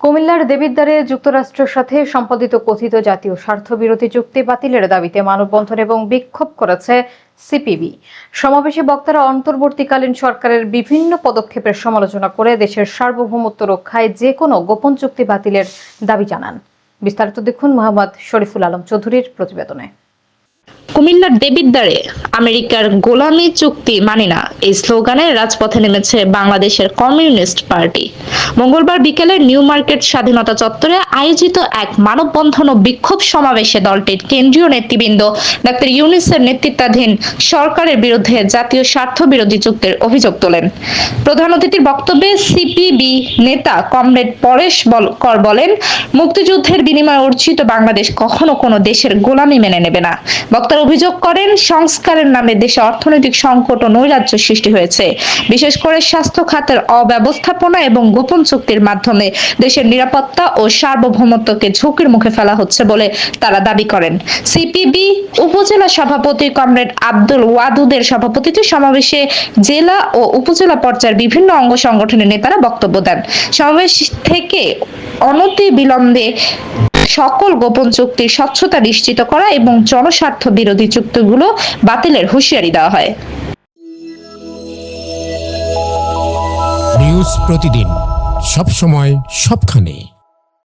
কুমিল্লার দেবিদ্বারে যুক্তরাষ্ট্রের সাথে সম্পাদিত কথিত জাতীয় স্বার্থবিরোধী চুক্তি বাতিলের দাবিতে মানববন্ধন এবং বিক্ষোভ করেছে সিপিবি। সমাবেশে বক্তারা অন্তর্বর্তীকালীন সরকারের বিভিন্ন পদক্ষেপের সমালোচনা করে দেশের সার্বভৌমত্ব রক্ষায় যে কোনো গোপন চুক্তি বাতিলের দাবি জানান। বিস্তারিত দেখুন মোহাম্মদ শরীফুল আলম চৌধুরীর প্রতিবেদনে। কুমিল্লার দেবিদ্বারে আমেরিকার গোলামি চুক্তি মানি না এই স্লোগানে রাজপথে নেমেছে বাংলাদেশের কমিউনিস্ট পার্টি। মঙ্গলবার বিকেলে নিউ মার্কেট স্বাধীনতা চত্বরে আয়োজিত এক মানববন্ধন ও বিক্ষোভ সমাবেশে দলটির কেন্দ্রীয় নেতৃবৃন্দ ডাক্তার ইউনূসের নেতৃত্বাধীন সরকারের বিরুদ্ধে জাতীয় স্বার্থ বিরোধী চুক্তির অভিযোগ তোলেন। প্রধান অতিথির বক্তব্যে সিপিবি নেতা কমরেড পরেশ কর বলেন, মুক্তিযুদ্ধের বিনিময়ে অর্জিত বাংলাদেশ কখনো কোনো দেশের গোলামি মেনে নেবে না। বক্তারা অভিযোগ করেন, সংস্কারের নামে দেশে অর্থনৈতিক সংকট ও নৈরাজ্য সৃষ্টি হয়েছে। বিশেষ করে স্বাস্থ্য খাতের অব্যবস্থাপনা এবং গোপন চুক্তির মাধ্যমে দেশের নিরাপত্তা ও সার্বভৌমত্বকে ঝুঁকির মুখে ফেলা হচ্ছে বলে তারা দাবি করেন। সিপিবি উপজেলা সভাপতি কমরেড আব্দুল ওয়াদুদের সভাপতিত্বে সমাবেশে জেলা ও উপজেলা পর্যায়ের বিভিন্ন অঙ্গ সংগঠনের নেতারা বক্তব্য দেন। সমাবেশ থেকে অনতি বিলম্বে সকল গোপন চুক্তির স্বচ্ছতা নিশ্চিত করা এবং জনস্বার্থ বিরোধী চুক্তিগুলো বাতিলের হুঁশিয়ারি দেওয়া হয়। নিউজ প্রতিদিন, সব সময়, সবখানে।